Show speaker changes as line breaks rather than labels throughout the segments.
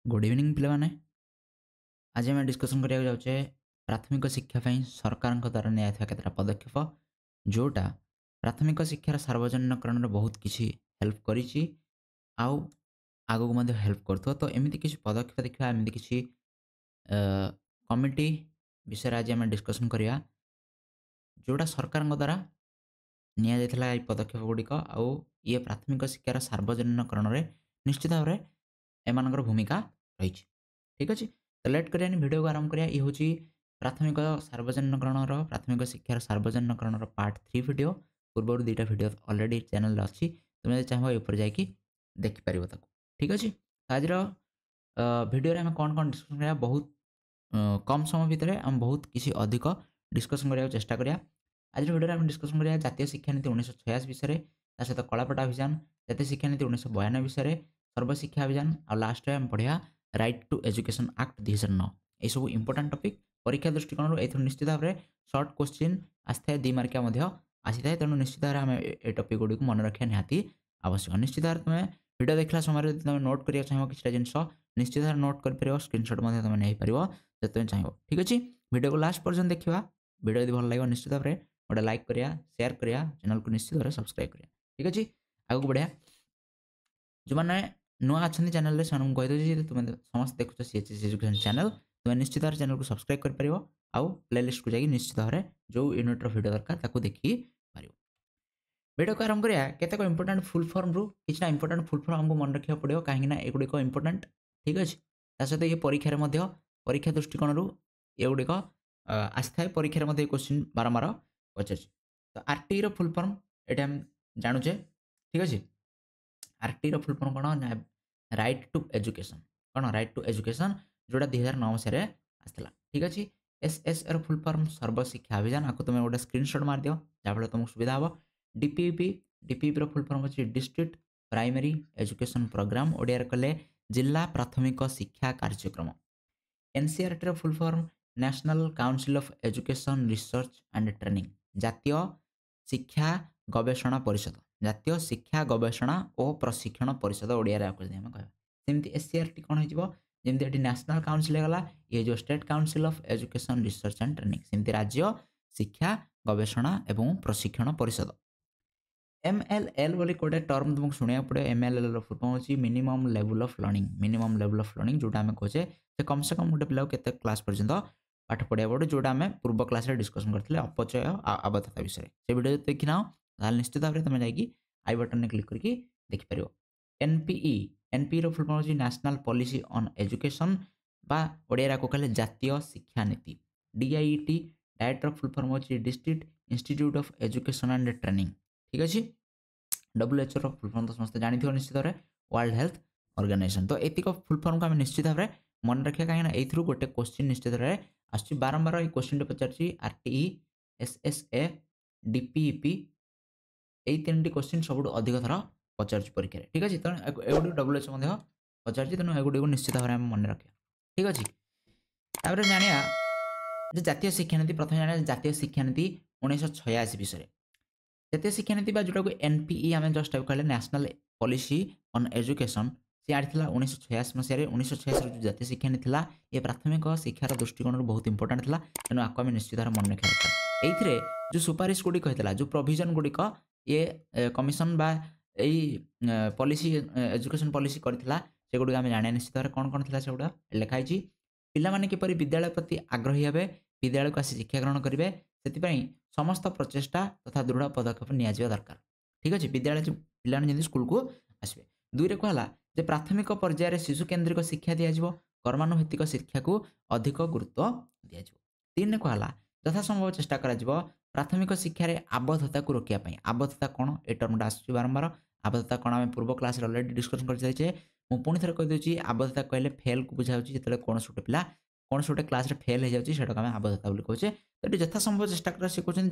Good evening पे आज आम डिस्कसन करा जाऊे प्राथमिक शिक्षा सरकार द्वारा निया पदक्षेप जोटा प्राथमिक शिक्षार सार्वजनिकरण बहुत किसी हेल्प कर आगू हेल्प कर तो एमती किसी पदक्षेप देखा एमती किसी कमिटी विषय आज आम डिस्कसन करिया जोटा सरकार द्वारा निया पदक्षेप गुड़िक आउ ये प्राथमिक शिक्षार सार्वजनिकरण में निश्चित भाव में एम भूमिका रही ठीक अच्छे तो लेट करिया वीडियो को आरंभ करिया ये हूँ प्राथमिक सार्वजनिकरण प्राथमिक शिक्षार सार्वजनिकरण पार्ट 3 वीडियो पूर्व दुईटा वीडियो ऑलरेडी चैनल अच्छी तुम्हें चाहो ऊपर जाकि देखिपर ठीक अच्छे आज वीडियो आम कौन कौन डिस्कसन करा बहुत कम समय भितर आम बहुत किसी अधिक डिस्कसन करने चेष्टा करिया आज वीडियो आम डिस्कसन करिया जातीय शिक्षानीति 1986 विषय सहित कलापट अभियान जातीय शिक्षानीति 1992 विषय सर्वशिक्षा अभियान और लास्ट आम पढ़िया राइट टू एजुकेशन एक्ट 2009 ये सब इंपोर्टाट टॉपिक परीक्षा दृष्टिकोण ए निश्चित भाव में सर्ट क्वेश्चन आसता 2 मार्किया आसी था तेणु निश्चित भाव में ये टॉपिक गुड़ी मन रखा निहाती आवश्यक निश्चित भाव तुम्हें वीडियो देखला समय तुम नोट करा चाहिए किसी जिन निश्चित भाव नोट कर स्क्रीनशॉट तुम नहीं पार जो तुम चाहिए ठीक अच्छे वीडियो को लास्ट पर्यटन देखा वीडियो यदि भल लगे निश्चित भाव में गोटे लाइक करिया शेयर करिया चैनल को निश्चित भाव सब्सक्राइब करिया ठीक अच्छे आगे बढ़िया जो मैंने नुआ अच्छा चैनल से कहीदे तुम समस्त देखुच सीएचएस एजुकेशन चैनल तुम निश्चित भाव चैनल को सब्सक्राइब कर आउ प्लेलिस्ट को जाकि निश्चित भाव में जो यूनिट्र वीडियो दरकार ताकू देखी पार वीडियो को आरंभ करिया केतेक इंपोर्टेंट फुल फॉर्म रू किछना इंपोर्टेंट फुल फॉर्म हमको मन रखा पड़ो कहीं एगुड़िक इंपोर्टेंट ठीक अच्छे ता सहित ये परीक्षा दृष्टिकोण एगुड़िक आसी था परीक्षा क्वेश्चन बारंबार पचार तो आरटी फुल फॉर्म ये आम जानूचे ठीक अच्छे आरटी फुल फॉर्म कौन राइट टू एजुकेशन कौन राइट टू एजुकेशन जोड़ा 2009 मसीह आसला ठीक अच्छे SSR full form Sarva Shiksha Abhiyan आपको तुम गोटे स्क्रीनशॉट मार दियो जहाँफल तुमको सुविधा हम डीपीपी फुल फॉर्म अच्छी district primary education programme Odia कले जिला प्राथमिक शिक्षा कार्यक्रम NCERT full form national council of education research and training जातीय शिक्षा गवेषणा परिषद जातीय शिक्षा गवेषणा और प्रशिक्षण परिषद ओडिया कहमती एससीईआरटी कौन होमती नेशनल काउंसिल गला ये जो state council of education research and training सेमती राज्य शिक्षा गवेषणा एवं प्रशिक्षण परिषद एमएलएल बोली गोटे टर्म तुमको शुणा पड़े एमएलएल फुल फॉर्म होची मिनिमम लेवल ऑफ लर्निंग जोटा आम कहे कम से कम गोटे पिला केते क्लास पर्यंत पाठ पढ़ा पड़े जोटा आम पूर्व क्लास डिस्कसन करते अपचय आबद्धता विषय से वीडियो देखी ना निश्चित भाव में तुम जाकि आई बटन में क्लिक करके देखिपर एनपीई फुल फॉर्म होची नेशनल पॉलिसी ऑन एजुकेशन बा ओडिया को कहले जातीय शिक्षा नीति डीआईटी डायरेक्टर फुल फॉर्म होची district institute of education and training ठीक अच्छे WHO फुल फॉर्म तो समस्त जानी निश्चित भाव में वर्ल्ड हेल्थ ऑर्गेनाइजेशन तो एतिक फुल फॉर्म को आम निश्चित भाव में मन रखा कहीं गोटे क्वेश्चन निश्चित भाव में आस बारंबार ये क्वेश्चन पचार आरटीई एसएसए डीपीईपी यही 3टी क्वेश्चन सब अधिक थर पचार परीक्षा ठीक अच्छे तेणु एगुड़ी WHO पचार तेणु एगुड़ी को निश्चित भाव में मन रखा ठीक अच्छे तापर जानिया जातीय शिक्षानीति प्रथम जाना जातीय शिक्षानीति 1986 विषय जातीय शिक्षानीति जोटा को एनपीई आम जस्ट कहले नेशनल पॉलिसी ऑन एजुकेशन सी आड़ी 1986 मसीह 1986 जो जातीय शिक्षानीति ये प्राथमिक शिक्षार दृष्टिकोण बहुत इंपोर्टाट था तेणु आपको आम निश्चित भाव मन रखा दरकार ये जो सुपारिश गुड़िक होता जो प्रोविजन गुड़िक ये कमिशन बा पॉलिसी एजुकेशन पॉलिसी करथिला से गुड़िक आम जाने निश्चित भाव कौन कौन था से गुड़ा लिखाई पिलामाने किपरि विद्यालय प्रति आग्रही हे विद्यालय को आसी शिक्षा ग्रहण करेंगे से समस्त प्रचेषा तथा दृढ़ पदक्षेप नि दरकार ठीक अच्छे विद्यालय पिला जमी स्कूल को आसवे 2 कहला जे प्राथमिक पर्यायर शिशु केन्द्रिक शिक्षा दिज्व कर्मानुभित्तिक शिक्षा को अधिक गुरुत्व दिज्व 3 कहला यथासंभव चेष्टा करा प्राथमिक शिक्षार आबद्धता को रोकने आबद्धता कौन ये टर्मटा आस बारंबार आबद्धता कौन आम पूर्व क्लास अलरेडी डिस्कसन कर पुणी थे कहीदे आबद्धता कहले फेल को बुझाऊँ जो कौन गोटे पिला कौन गोटे क्लास फेल हो जाए आम आबद्धता कहे तो ये यथासंभव चेष्टा कर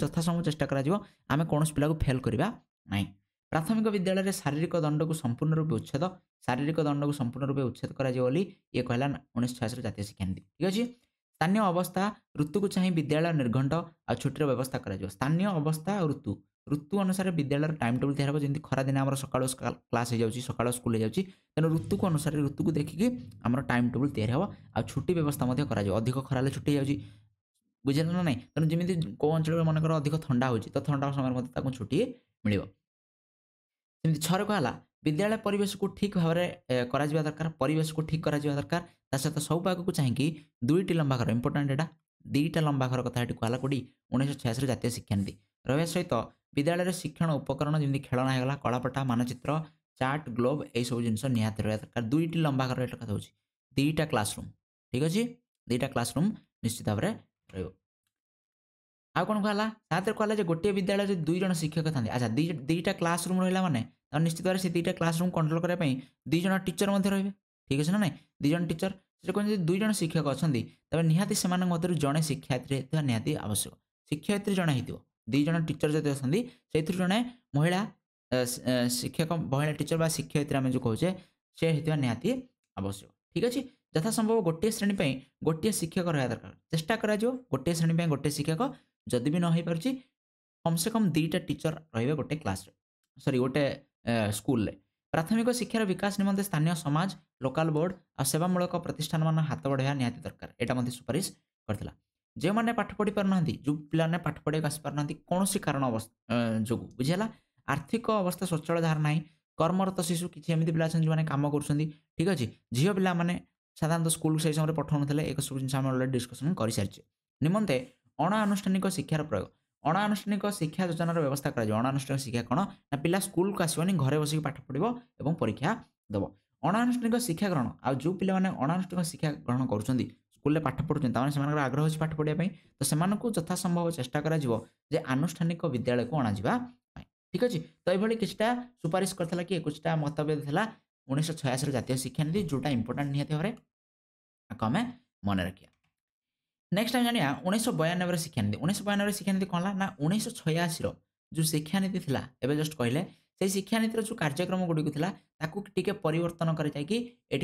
यथासंभव चेष्टा करें कौन पिला को फेल करवा ना प्राथमिक विद्यालय शारीरिक दंड को संपूर्ण रूपे उच्छेद शारीरिक दंड को संपूर्ण रूपे उच्छेद कर ये कहला 1986 जातीय शिक्षानीति ठीक अच्छे स्थानीय अवस्था ऋतु को चाहिए विद्यालय निर्घंट आ छुट्टीर व्यवस्था कर स्थानीय अवस्था ऋतु ऋतु अनुसार विद्यालय टाइम टेबल तैयार हो जमी खरा दिन आम सकाल क्लास हो जाए सकाल स्कूल हो तेणु ऋतु को अनुसार ऋतु को देखिकी आम टाइम टेबल तैयार हो आ छुट्टी व्यवस्था अधिक खरा छुट्टी हो बुझे ना ना तेणु जमी कौ अंचल मनकर अधिक थंडा हो तो थंडा समय छुट्टी मिल सेमती छर कहला विद्यालय परिवेश को ठीक भाव में करा दरकार परिवेश को ठीक करा दरकार सहित सब आगे चाहिए दुईटी लंबा घर इंपोर्टाट एटा दुईटा लंबा घर कथा कहला कौटी 1986 जातीय शिक्षानीति रहा सहित विद्यालय शिक्षण उपकरण जमी खेलना होगा कलापटा मानचित्र चार्ट ग्लोब यही सब जिन निहत रहा दरकार दुईटी लंबा घर कथा हूँ दुईटा क्लासरूम ठीक अच्छे दुईटा क्लासरूम निश्चित भाव में रही आउ कौन कहला साथ कहला गोटे विद्यालय दुई जन शिक्षक था अच्छा दुईटा क्लासरूम रहा मैंने निश्चित भाव से दुईटा क्लासरूम कंट्रोल करने दुई जन टीचर रे ठीक अच्छे ना ना दुई जन टीचर से कहते दुई जन शिक्षक अच्छा तेज निहाती से मध्य जड़े शिक्षायत्री निहाती आवश्यक शिक्षयित्री जड़े हो दुई जन टीचर जब अच्छा से जड़े महिला शिक्षक महिला टीचर शिक्षयित्री आम जो कहे सी होता निहाती आवश्यक ठीक अच्छे यथा संभव गोटे श्रेणी गोटे शिक्षक रहा दरकार चेष्टा करा गोटे श्रेणी गोटे शिक्षक जदि भी नई पार्टी कम से कम दुईटा टीचर रे गोटे क्लास सॉरी गोटे स्कूल प्राथमिक शिक्षार विकास निमंते स्थानीय समाज लोकल बोर्ड और सेवामूलक प्रतिष्ठान मान हाथ बढ़ाया निहाती दरकार यहाँ सुपारिश करथिला जो मैंने पाठ पढ़ी पारना जो पिलाने पाठ पढ़ाई आसी पारना कौन कारण जो बुझीगला आर्थिक अवस्था स्वच्छल धार ना कर्मरत शिशु किसी एमती पिला जो कम कर ठीक अच्छे झील पिला माने साधारणतः स्कूल से समय पठाऊन एक सब जिन अलरेडी डिस्कसन कर सारी निमंते अणानुष्ठानिक शिक्षार प्रयोग अणानुष्ठानिक शिक्षा योजनार व्यवस्था कर अणानुष्ठानिक शिक्षा कौन ना पिला स्कूल को आसवानी घरे बसिक पाठ पढ़ो और परीक्षा देव अणानुष्ठानिक शिक्षा ग्रहण आ जो पिला माने अणानुष्ठानिक शिक्षा ग्रहण कर स्कूल पाठ पढ़ुं से आग्रह अच्छे पाठ पढ़ाई तो से यथासंभव चेष्टा कर आनुष्ठानिक विद्यालय को अणाजा ठीक अच्छे तो ये किसी सुपारिश करता कि 21टा मतभेद था 1986 जातीय शिक्षानीति जोटा इंपोर्टाट निहत भाव में आम मन रखा नेक्स्ट टाइम जाना 1992 शिक्षानीति 1992 शिक्षानीति कौन ना 1986 जो शिक्षानीति थी एवं जस्ट कहले से शिक्षानीतिर जो कार्यक्रम गुड़िक टी परिवर्तन कर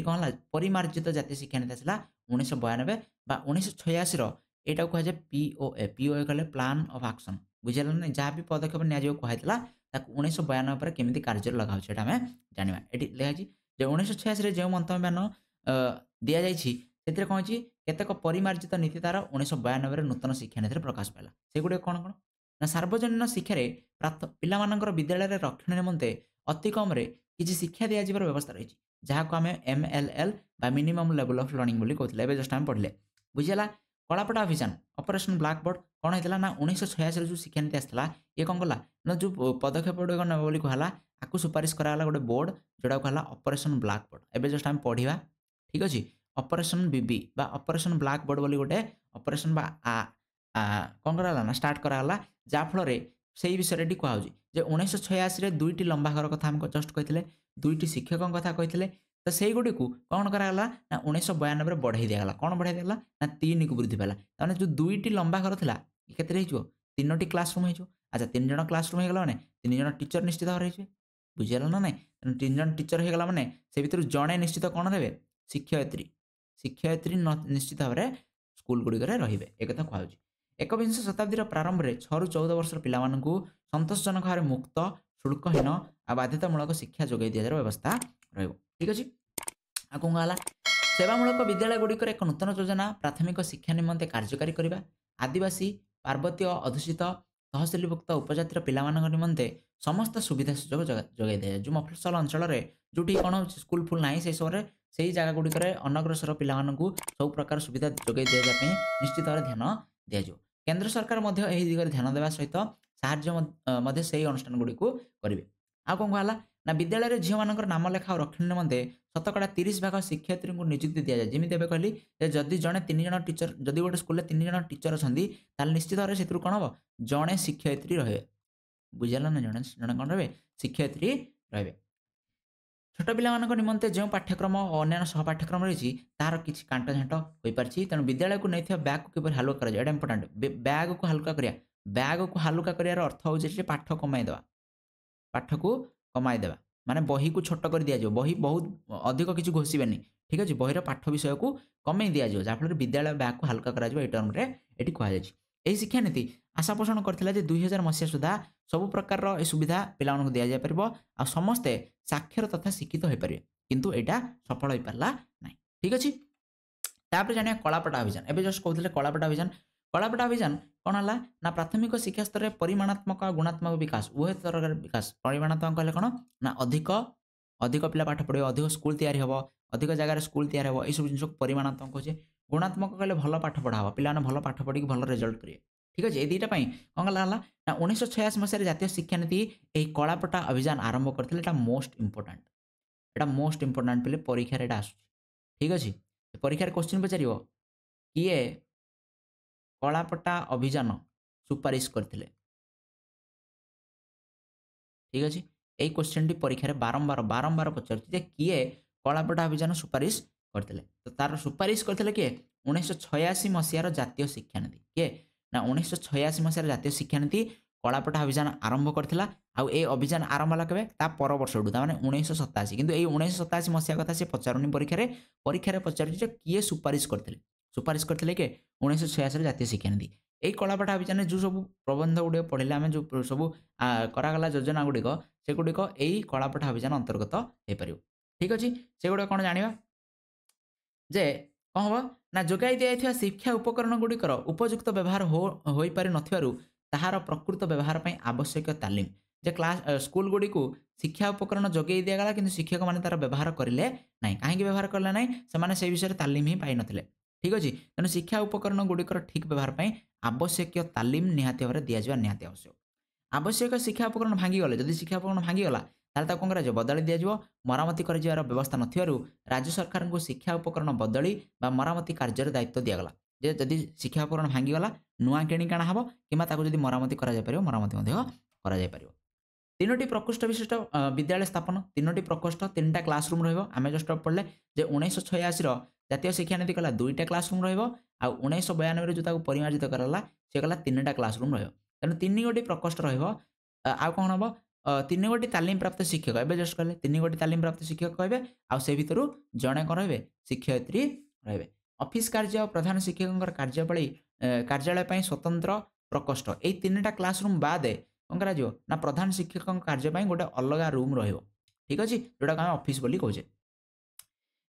कौन परिमार्जित जातीय शिक्षानीति आसला 1992 बा 1986 यहाँ कहुए पीओए पीओए कहले प्लान ऑफ एक्शन बुझे ना जहाँ भी पदक्षेप निया 1992 पर केमी कार्य लगाऊँ आम जाना ये लिखाई 1986 जो मंतव्यमान दि जाती कौन केतेक परिमार्जित नीति तार 1992 नूतन शिक्षानीति प्रकाश पाला से गुड़े कौन कौन ना सार्वजनीन शिक्षार पिलामानंकर विद्यालय रक्षण निमंते अति कम किसी शिक्षा दिज्वर व्यवस्था रही जहाँ को आम MLL बा मिनिमम लेवल ऑफ लर्निंग बोली कहते हैं जस्ट आम पढ़ले बुझीगला कलापटा अभियान ऑपरेशन ब्लैकबोर्ड कौन होता ना 1986 जो शिक्षानीति आसाला ये कौन कला ना जो पदक्षेप गुड़िक ने बोली कहला आपको सुपारिश कराला गोटे बोर्ड जोटा कहला ऑपरेशन ब्लैकबोर्ड एवं जस्ट आम पढ़ा ठीक अच्छे ऑपरेशन बीबी बा ऑपरेशन ब्लैकबोर्ड बोली गोटे ऑपरेशन बा कौन कराला ना स्टार्ट कराला जाफल से विषय कहुच्छी 1986 दुईटी लंबा घर कथा आम जस्ट कहते दुईटी शिक्षकों कथा कहते तो से गुड़ी को कौन कराला ना 1992 बढ़ाई दिगला कौन बढ़ाई दिगला ना 3 को वृद्धि पाला ताने जो दुईटी लंबा घर था केते हो 3टी क्लासरूम हो अच्छा 3 जन क्लासरूम होगा मैंने 3 जन टीचर निश्चित भाव रही बुझीगला ना ना 3 जन टीचर होगा मैंने से भर जड़े निश्चित कौन रे शिक्षयित्री शिक्षयित्री निश्चित भाव में स्कूल गुड़िक रे एक कहुच्छी एकविंश शताब्दीर प्रारंभ में 6 ରୁ 14 वर्षर पिलामानंकु संतोषजनक भाव मुक्त शुल्कहीन आ बाध्यतामूलक शिक्षा जोगाई दिजार व्यवस्था रहिबो ठीक अच्छे आ कौन कहला सेवामूलक विद्यालय गुड़िक एक नूतन योजना प्राथमिक शिक्षा निमंते कार्यकारी करने आदिवासी पार्वतीय अधूषित तहसिलभुक्त उपजातिर पिलामानंक निमंते समस्त सुविधा सुजोग जोगाई दिए जो मफसल अंचल जो कौन स्कूल फुल ना से समय से जगह गुड़िक अनग्रसर पिलामानंकु सब प्रकार सुविधा जोगाई दिजापी निश्चित भाव ध्यान दिज्व केंद्र सरकार यही दिगरे ध्यान देवा सहित साहाय्य से अनुष्ठान गुड़ी को करेंगे आ कौन कहला ना विद्यालय झील मान नाम लेखा और रक्षण निमंते शतकड़ा 30 भाग शिक्षयित्री को नियुक्ति दि जाए जमी कहली जदि जड़े 3 जन टीचर जदि गोटे स्कूल 3 जन टीचर अच्छा निश्चित भाव से कौन हम जड़े शिक्षयित्री रहे बुझेगा ना जड़े जड़े कौन रे शिक्षयित्री रे छोट पिला निमंते जो पाठ्यक्रम और अन्य सहपाठ्यक्रम रही तार किसी कांट झाँट हो पार्टी तेणु विद्यालय को नहीं बैग को किपर हालुका कर इंपोर्टाट बैग को हालुका करा बैग को हालुका कर अर्थ हो पाठ कमाईदे पाठ को कमाईदेवा माने बही को छोट कर दिज्व बही बहुत अधिक किसी घोषिबेनि ठीक अच्छे बहीर पाठ विषय को कमे दिज्व जहाँफल विद्यालय बैग को हालुका कर टर्म ये कहुच्छी यही शिक्षानीति आशा पोषण करथिला जे 2000 मसीहा सुधा सब प्रकार ए सुविधा पिला मानकु दिया जाय परबो आ समस्ते साक्षर तथा शिक्षित होई परिबे किंतु एटा सफल होई परला नै ठीक अछि। तापर जानिया कलापटा अभियान एबे जस्ट कहउथिले कलापटा अभियान कोन हला ना प्राथमिक शिक्षा स्तर रे परिमाणात्मक आ गुणात्मक विकास उभय स्तरर विकास परिमाणात्मक कहले कोन ना अधिक अधिक पिला पाठ पढिबे अधिक स्कूल तयारी हबो अधिक जगह रे स्कूल तयारी हबो ए सब जिंस परिमाणात्मक होचे गुणात्मक कहले भलो पाठ पढा हबो पिला ने भलो पाठ पढी भलो रिजल्ट करिवे ठीक अछि। ए दुईटा पई कोन हला ना 1986 मसिया रे जातीय शिक्षा नीति ए कलापटा अभियान आरंभ करथिले एटा मोस्ट इंपोर्टेंट पिले परीक्षा रे एटा आसु ठीक अछि। परीक्षा रे क्वेश्चन पचारियो किए कलापटा अभियान सुपारिश करथिले ठीक अछि। एई क्वेश्चन टी परीक्षा रे बारंबार पचारछि जे किए कलापटा अभियान सुपारिश करथिले तो तार सुपारिश करथिले के 1986 मसिया रो जातीय शिक्षा नीति के ना 1986 मसिया रो जातीय शिक्षा नीति कलापटा अभियान आरंभ करथिला आ ए अभियान आरंभ हला केबे ता पर वर्ष उडू ता माने 1987 किंतु ए 1987 मसिया कथा से पचारुनी परीक्षा रे पचारछि जे किए सुपारिश करथिले के 1986 रे जातीय शिक्षा नीति एई कलापटा अभियान जो सब प्रबंध गुडे पढिले आमे जो सब करागला योजना गुडी को से गुडी को एई कलापटा अभियान अंतर्गत हे परियो ठीक अछि। से गुडे कोन जानिबा जे कौन हम ना जोगाई दिया शिक्षा उपकरण गुड़िकर उपयुक्त व्यवहार हो पारि नथिबारु ताहार प्रकृत व्यवहार पई आवश्यक तालीम जे क्लास स्कूल गुडी को शिक्षा उपकरण जोगाई दिया गला किंतु शिक्षक माने तार व्यवहार करिले नाही काहे व्यवहार करले नाही से माने से विषय तालीम ही पाई नथिले ठीक अछि। तने शिक्षा उपकरण गुड़िकर ठीक व्यवहार पई आवश्यक तालीम निहाती भाବରେ दिया जवा निहाती आवश्यक आवश्यक शिक्षा उपकरण भांगी गले जदि शिक्षा उपकरण भांगी गला ताले ता कोन करा बदली दिया जवा मरामती कर जिवार व्यवस्था नथिबारु राज्य सरकार को शिक्षा उपकरण बदली बा मरामती कार्य दायित्व दिया गला जे जदि शिक्षा उपकरण भांगी गला नुआ केणी काना हबो किमा ताको जदि मरामती करा जाय परियो मरामती मध्ये करा जाय परियो। तीनोटी प्रकोष्ठ विशिष्ट विद्यालय स्थापन तीनोटी प्रकोष्ठ तीनटा क्लासरूम रहइबो आमे जस्ट पढले जे 1986 रो जातीय शिक्षा नीति कला दुईटा क्लासरूम रहइबो आ 1992 रे जो ताको परिमार्जित करला से कला तीनटा क्लासरूम रहइबो तने तीन गोटी प्रकोष्ठ रहइबो आ कोन हबो तीन गोटी तालीम प्राप्त शिक्षक एबे जस्ट कहले तीन गोटी तालीम प्राप्त शिक्षक कहबे आ से भितरु जणे कोन रहबे शिक्षयित्री रहबे ऑफिस कार्य प्रधान शिक्षकंकर कार्यालय पई स्वतंत्र प्रकोष्ठ ए तीनटा क्लासरूम बादे कोन करा जो ना प्रधान शिक्षकन कार्य पई गोटे अलगा रूम रहइबो ठीक अछि जोटा हम ऑफिस बोली कहूजे।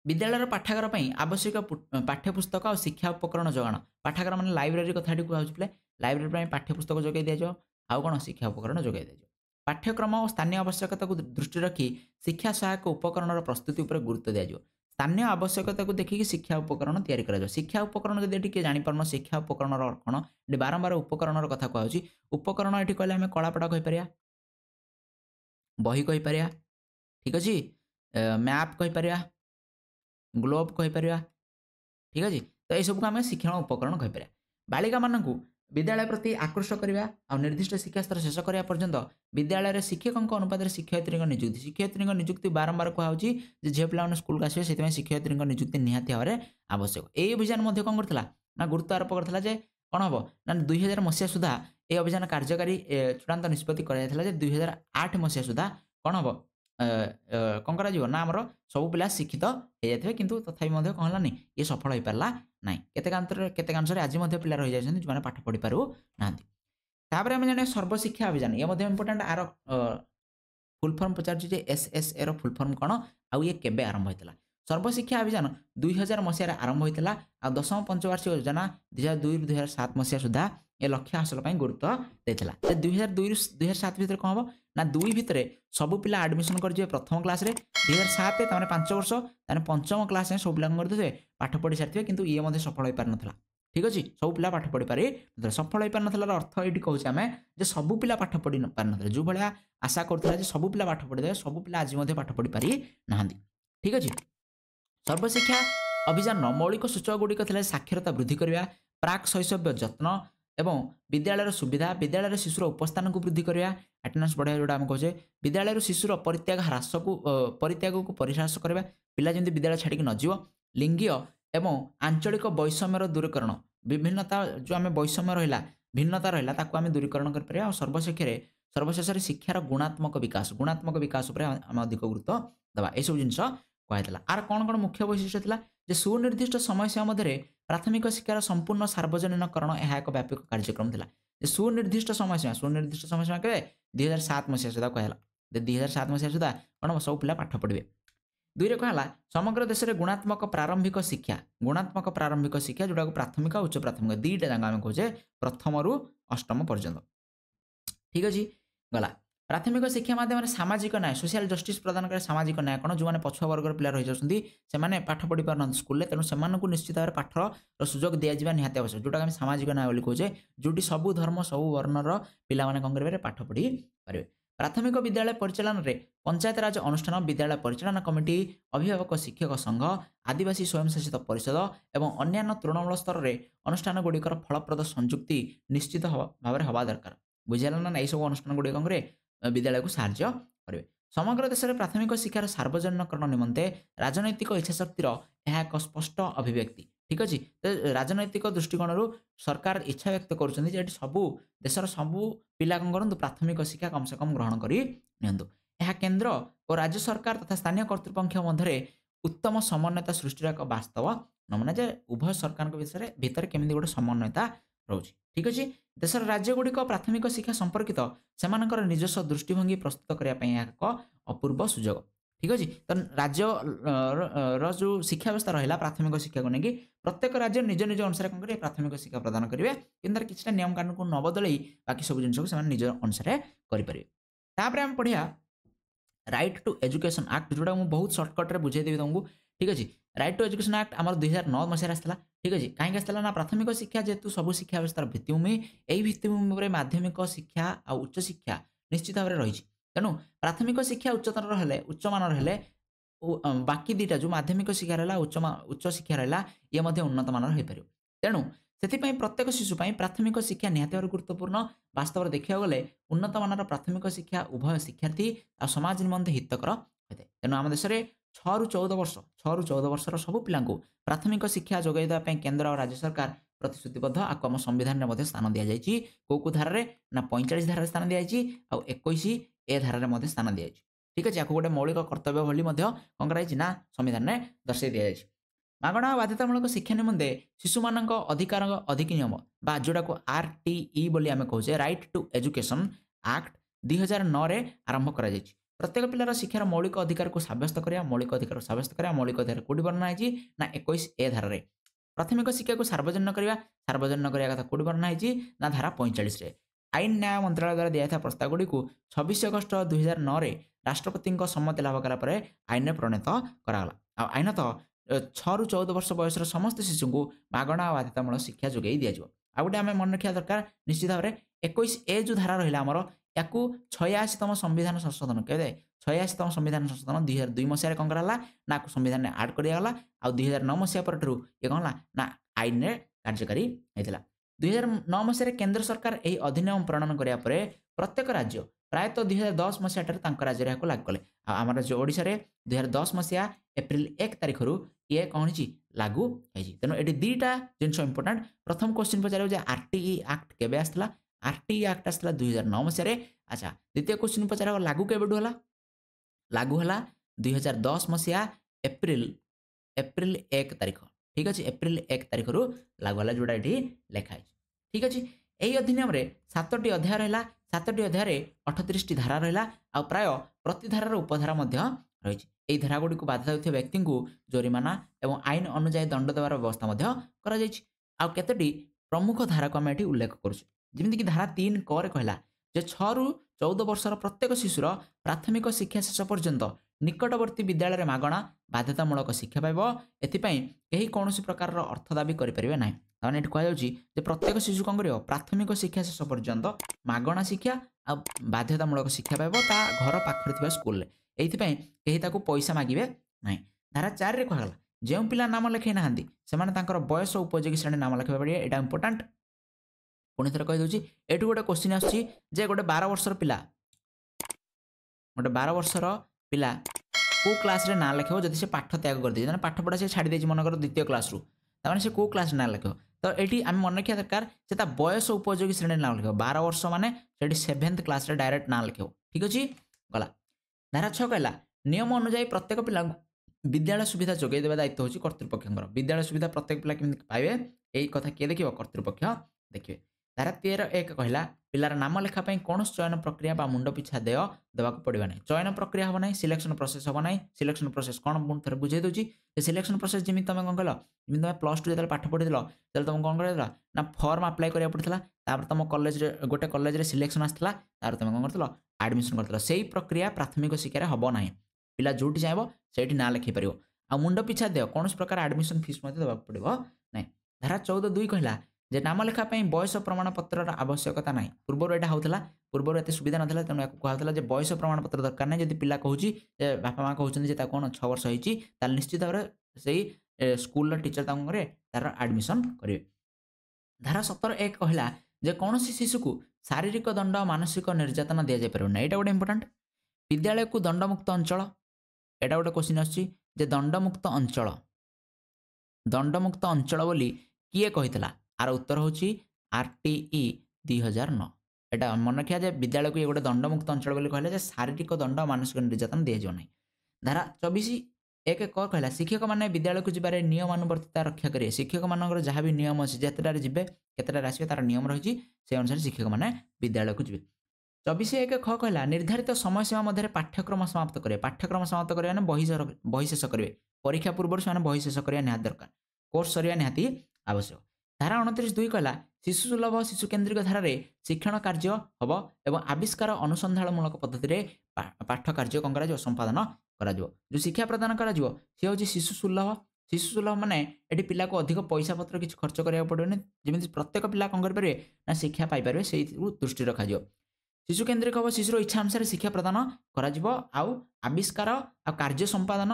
विद्यालय पाठागार पई आवश्यक पाठ्यपुस्तक और शिक्षा उपकरण जोगाण पाठागार माने लाइब्रेरी कथाटी कहउछले लाइब्रेरी पई पाठ्यपुस्तक जोगाई दिया जो आ कोन शिक्षा उपकरण जोगाई दिया जो पाठ्यक्रम और स्थानीय आवश्यकता को दृष्टि रखी शिक्षा सहायक उपकरण प्रस्तुति उपर गुरुत्व दिया जो स्थानीय आवश्यकता को देखिए शिक्षा उपकरण तैयारी करा जो शिक्षा उपकरण जदि एठी जानि परनो शिक्षा उपकरण रो कोन एठी बारंबार उपकरण रो कथा कहउची उपकरण एठी कहले हमें कलापटा कहि परिया बही कहि परिया ठीक अछि मैप कहि परिया ग्लोब कहि परिया ठीक अछि तो ए सब को हमें शिक्षण उपकरण कहि परिया। बालिका मानकु विद्यालय प्रति आकर्षण करबा आ निर्दिष्ट शिक्षा स्तर शेष करिया पर्यंत विद्यालय रे शिक्षकक अनुपात रे शिक्षयित्री नियुक्ति बारंबार कहा होची जे जे पिला स्कूल का आसे सेति में शिक्षयित्री नियुक्ति निहाती भाବରେ आवश्यक ए अभियान मध्ये कोन करथला ना गुरुत्व आरोप करथला जे कोन हबो ना 2000 मसिया सुधा ए अभियान कार्यकारी चूड़ांत निष्पत्ति करा जायथला जे 2008 मसिया सुधा कोन हबो कोन करा जीव ना हमर सब पिला शिक्षित हे जायथबे किंतु तथापि मध्ये कोन हलानी ये सफल होई परला नाही केते कांसरे आज मध्ये पिला रहि जायछन जे माने पाठ पढि पारु नांती। तापर हम जाने सर्वशिक्षा अभियान ये मध्ये इंपोर्टेंट आरो फुल फॉर्म पचार जे एसएसए रो फुल फॉर्म कोन आ ये केबे आरंभ होइतला सर्वशिक्षा अभियान 2000 मसिया रे आरंभ होइतला आ दशम पंचवार्षिक योजना 2002 2007 मसिया सुधा ए लक्ष्य हासिल पई गुरुत्व देथिला जे 2002 2007 भीतर कोन हबो ना दुई भितरे सब पिला एडमिशन कर जे प्रथम क्लास रे 2007 ताने 5 वर्ष ताने पंचम क्लास रे सब पिला कर देबे पाठ पढि सारथिबे किंतु ये मध्ये सफल होई पार नथला ठीक अछि सब पिला पाठ पढि पारे सफल होई पार नथला अर्थ एठी कहूछ हमें जे सब पिला पाठ पढि न पार नथले जो भलिया आशा करथला जे सब पिला पाठ पढि दे सब पिला आज मध्ये पाठ पढि पारि नाहंदी ठीक अछि। सर्वशिक्षा अभियान मौलिक सूचक गुडी कथले साक्षरता वृद्धि करिया प्राक शैशव जत्न एवं विद्यालय सुविधा विद्यालय शिशुर उपस्थान को वृद्धि करिया अटेंडेंस बढ़ाया जोटा हम कहे विद्यालय शिशुर परित्याग को परिहास करबा पिला जंती विद्यालय छाड़ी न जीव लिंगीय एवं आंचलिक वैषम्यर दूरीकरण विभिन्नता जो आम वैषम्य रहा भिन्नता रहा ताकू आम दूरीकरण कर परिया सर्वशेष शिक्षार गुणात्मक विकास उपर आम अधिक गुरुत्व देवा ए सब जिनस कहला आर कौन कौन मुख्य वैशिष्ट्य था जे सुनिर्दिष्ट समय सीमा मध्य प्राथमिक शिक्षार संपूर्ण सार्वजनिकरण यह एक व्यापक कार्यक्रम था सुनिर्दिष्ट समयसीमा के 2007 मसीहा सुधा कहला 2007 मसीहा सुधा कौन सब पिला पाठ पढ़े। दुईरे कहला समग्र देश में गुणात्मक प्रारंभिक शिक्षा जोटा प्राथमिक उच्च प्राथमिक दुईटा जाक आम कहे प्रथम रु अष्टम पर्यंत। ठीक अच्छे गला प्राथमिक शिक्षा माध्यम सामाजिक न्याय सोशल जस्टिस प्रदान करे सामाजिक न्याय कौन जो पछुआ वर्गर पिला रही जाती पाठ पढ़ी पार स्कूल तेणु से निश्चित भाव पाठर सुजोग दिज्वा निहाती आवश्यक जोटा सामाजिक न्याय बोली कहे जो सबू धर्म सबू वर्णर पिला कौन करेंगे पाठ पढ़ी पारे। प्राथमिक विद्यालय परिचालन में पंचायत राज अनुष्ठान विद्यालय परिचालन कमिटी अभिभावक शिक्षक संघ आदिवासी स्वयंशासित परिषद और अन्य तृणमूल स्तर में अनुष्ठान गुड़िकर फलप्रद संयुक्ति निश्चित भाव में हवा दरकार बुझेगा ना यही सब अनुष्ठान गुड़िक विद्यालय को साहाय्य करेंगे। समग्र देश में प्राथमिक शिक्षार सार्वजनिकरण निमंते राजनैतिक इच्छाशक्तिर यह एक स्पष्ट अभिव्यक्ति। ठीक अच्छे तो राजनैतिक दृष्टिकोण सरकार इच्छा व्यक्त कर सबू देशर सबू पिला कौन करूँ प्राथमिक शिक्षा कम से कम ग्रहण कर केंद्र और राज्य सरकार तथा स्थानीय कर्तृपक्ष मध्य उत्तम समन्वयता सृष्टि एक वास्तव नमूना जे उभय सरकार भितर केमी गोटे समन्वयता रोचे। ठीक अच्छे देशर राज्य गुड़िक प्राथमिक शिक्षा संपर्कित से निजस्व दृष्टिभंगी प्रस्तुत करने एक अपूर्व सुजोग। ठीक अच्छे तो राज्य जो शिक्षा व्यवस्था रहा प्राथमिक शिक्षा को लेकिन प्रत्येक राज्य निज निज अनुसार कौन करेंगे प्राथमिक शिक्षा प्रदान करेंगे कि किसी नियम कानून को न बदल बाकी सब जिन को निज अनुसार करेंगे। आम पढ़िया राइट टू एजुकेशन एक्ट जोटा मुझे बहुत सर्टकट्रे बुझेदेवी तुमको। ठीक अच्छे राइट टू एजुकेशन एक्ट आम 2009 मसीह आसाला। ठीक अच्छे कहीं आसाला ना प्राथमिक शिक्षा जेहेतु सब शिक्षा व्यवस्थार भित्तिभूमि यही भित्तिभूमि माध्यमिक शिक्षा और उच्च शिक्षा निश्चित भाव में रही तेणु प्राथमिक शिक्षा उच्चतर हेले उच्च मानर हेले बाकी दुईटा जो माध्यमिक शिक्षा रहा उच्च शिक्षा रहा ये उन्नत मानर हो पार तेणु से प्रत्येक शिशु प्राथमिक शिक्षा निहाती भाव गुरुत्वपूर्ण वास्तव में देखा गले उन्नत मानर प्राथमिक शिक्षा उभय शिक्षार्थी और समाज निमंते हितकर होता है। तेणु आम देश में 6 ରୁ 14 वर्षर सब पिला प्राथमिक शिक्षा जोगाई देवाई केंद्र और राज्य सरकार प्रतिश्रुतिबद्ध आपको आम संविधान में स्थान दि जाएगी कौ धारे ना 45 धारा स्थान दी जाएगी और 21 ए धारा स्थान दी जाएगी। ठीक अच्छे आपको गोटे मौलिक कर्तव्य भली कौन कराई ना संविधान में दर्शाई दि जाएगी। मागणा बाध्यतामूलक शिक्षा निमंते शिशु मान अधिकार अधिनियम बा जोटा को RTE बोली आम कहे राइट टू एजुकेशन एक्ट 2009 रे आरंभ करा जायछि। प्रत्येक पिलार शिक्षार मौलिक अधिकार को साब्यस्त करा मौलिक अधिकार साब्यस्त करा मौलिक अधिकार कौटी वर्णना है ना 21 ए धारा प्राथमिक शिक्षा को सार्वजनिक करवा कथा कौटी वर्णना है ना धारा 45 आईन न्याय मंत्रालय द्वारा दिया प्रस्ताव गुड़ी को 26 अगस्त 2009 रे राष्ट्रपति सम्मति लाभ कला आईन में प्रणीत कराला। आईन तो 6 ରୁ 14 वर्ष बयसर समस्त शिशु को मागणा और बाध्यतामूलक शिक्षा जोगाई दि जाए। आ गए आम मन रखा दरकार निश्चित भाव में 21 ए जो धारा रहा आमर या 86तम संविधान संशोधन कहते 86तम संविधान संशोधन 2002 मसीह कौन कराला ना संविधान में आड कराला आ 2009 मसीहा पर ये कौन ना आईन में कार्यकारी होता। 2009 मसीह केंद्र सरकार यही अधिनियम प्रणयन कराया प्रत्येक राज्य प्रायतः 2010 मसीह राज्य लागू कले आम राज्य ओडिशा रे 2010 मसीहा एप्रिल 1 तारिख ये कौन लागू है। तेणु ये दुईटा जिन इंपोर्टाट प्रथम क्वेश्चन पचार RTE एक्ट केबे आसला RTE एक्ट आसला 2009 मसीह। अच्छा द्वितीय क्वेश्चन पचार लागू केबेठू हला लागू हला 2010 मसीहा एप्रिल 1 तारिख। ठीक अच्छे एप्रिल 1 तारिख लागू हला जोड़ा ये लिखाई। ठीक अच्छे यही अधिनियम रे 7टी अध्याय रहा 7टी अध्याय 38टी धारा रहा आ प्राय प्रति धारार उपधारा रही यही धारा गुड़ी को बाधा होता व्यक्ति को जोरिमाना और आईन अनुजाई दंड देवार व्यवस्था केतोटी प्रमुख धारा को आम ये उल्लेख करुँच धारा 3 क कहला 6 ରୁ 14 वर्षर प्रत्येक शिशुर प्राथमिक शिक्षा शेष पर्यंत निकटवर्ती विद्यालय मागणा बाध्यतामूलक शिक्षा पाइब एथि कौन प्रकार अर्थ दाबी करें ना ये कहुच्छे प्रत्येक शिशु कौन कर प्राथमिक शिक्षा शेष पर्यंत मागणा शिक्षा आ बाध्यतामूलक शिक्षा पाइब ता घर पाखरे थिबा स्कूल ये पैसा मागे ना। धारा 4 रे कहला जो पिला नाम लिखे ना से बयस उपयोगी श्रेणी नाम लिखा पड़े यहाँ इंपोर्टाट पुणी थर कहीदे ये गोटे क्वेश्चन आसुच्छी गोटे 12 वर्षर पिला गोटे 12 वर्षर पिला को क्लास रे ना लिखो जब से पाठ त्याग कर दे पाठ पढ़ा से छाड़ी मनकर द्वितीय क्लास से को क्लास ना लिखो तो ये आम मन रखा दरकार से बयस उपयोगी श्रेणी ना लिखो 12 वर्ष माने 7th क्लास रे डायरेक्ट ना लिखो। ठीक अच्छे गला धारा 6 कहला नियम अनुजाई प्रत्येक पिला विद्यालय सुविधा जोगाई देवा दायित्व होची कर्तृपक्षर विद्यालय सुविधा प्रत्येक पिला केमि पाइबे यही कथा किए देखिए कर्तृपक्ष देखिए। धारा 13(1) कहला पिलार नाम लेखा कौन चयन प्रक्रिया बा मुंड पिछा देय देवाक पड़वा नहीं। चयन प्रक्रिया हम ना सिलेक्शन प्रोसेस हम ना। सिलेक्शन प्रोसेस कौन मुझे थे बुझे दूसरी सिलेक्शन प्रोसेस जमी तुम कौन कल जमी तुम प्लस टू जो पाठ पढ़ी तुम कौन कर ना फर्म अप्लाई करा पड़ता तुम कलेज गोटे कलेज सिलेक्शन आसाला तुम कौन कर आडमिशन कर से प्रक्रिया प्राथमिक शिक्षा हम ना। पिला जो चाहब से ना लिखी पार आ मुंड पिछा देय कौन प्रकार आडमिशन फीस देवाक पड़ो ना। धारा 14(2) कहला जे नाम लेखा बयस प्रमाणपत्र आवश्यकता ना। पूर्वर यहाँ होता पूर्वर एत सुविधा ना तेणु कहला बयस प्रमाणपत्र दरकार ना। जब पिला कहूँ बापा माँ कहते कौन 6 वर्ष हो निश्चित भाव से स्कूल टीचर तार आडमिशन करेंगे। धारा 17(1) कहला जे कौन शिशु को शारीरिक दंड मानसिक निर्यातना दि जापर ना। यहाँ गोटे इंपोर्टाट विद्यालय को दंडमुक्त अंचल एटा गोटे क्वेश्चन आछी जे दंडमुक्त अंचल बोली किए कहितला आर उत्तर होची RTE 2009। एटा मन रखिया जे विद्यालय को ये गोटे दंडमुक्त अंचल बोली कहले जे शारीरिक दंड मानसिक निर्यातना दि जाउ नै। धारा 24(1) क कहला शिक्षक माने विद्यालय को जिबारे नियमानुवर्तिता रक्षा करिए। शिक्षक मानकर जहाँ भी नियम अछि जेतेटारे जिबे केतेटारे आसीबे तार नियम रहिछि से अनुसार शिक्षक माने विद्यालय को जिबे। 24(1) ख कहला निर्धारित समय सीमा मध्य पाठ्यक्रम समाप्त करें। पाठ्यक्रम समाप्त करें बही शेष करेंगे परीक्षा पूर्व से बही शेष करवा निहात दरकार कोर्स सरिया निहाती आवश्यक। धारा 29(2) कहला शिशु सुलभ शिशु केन्द्रिक धारा शिक्षण कार्य हम एवं आविष्कार अनुसंधानमूलक पद्धति पाठ कार्य कौन कर संपादन कर जो शिक्षा प्रदान कर सी हूँ शिशु सुलभ। शिशु सुलभ माने ये पिला को अधिक पैसा पत्र किसी खर्च करा पड़ोनी जमी प्रत्येक पिला कौन करेंगे ना शिक्षा पाइपर से दृष्टि रखा। शिशु केन्द्रिक हम शिशुर इच्छा अनुसार शिक्षा प्रदान कर आविष्कार आ कार्य संपादन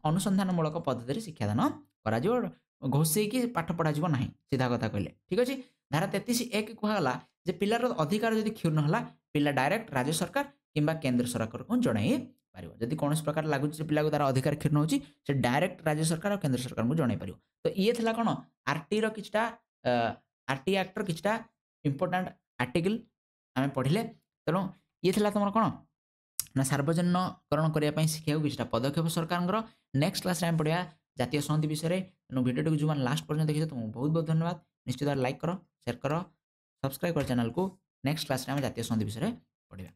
अनुसंधानमूलक पद्धति शिक्षादान कर घोषेकी पाठ पढ़ा ना सीधा कथा कहले ठीक अच्छे। धारा 33(1) कहला जे पिलार अधिकार जदि क्षुण्ण है पिला डायरेक्ट राज्य सरकार किंबा केंद्र सरकार को जणाई पार। जदि कौन प्रकार लगुच पिला को तार अधिकार क्षुण्ण होची से डायरेक्ट राज्य सरकार और केंद्र सरकार को जणाई पार। तो ये थला कौन RT रो किछटा RT एक्ट रो किछटा इंपोर्टेंट आर्टिकल आम पढ़ले। तेणु ये थला तुम कौन ना सार्वजनिकरण करने शिक्षा किसी पदक्षेप सरकार। नेक्स्ट क्लास आम पढ़ा जातीय संहति विषय। तेणु वीडियो को जो लास्ट पर्यटन देखिए तुमको बहुत बहुत धन्यवाद। निश्चित लाइक करो शेयर करो सब्सक्राइब कर चैनल को। नेक्स्ट क्लास में जातीय संहति विषय पढ़ा।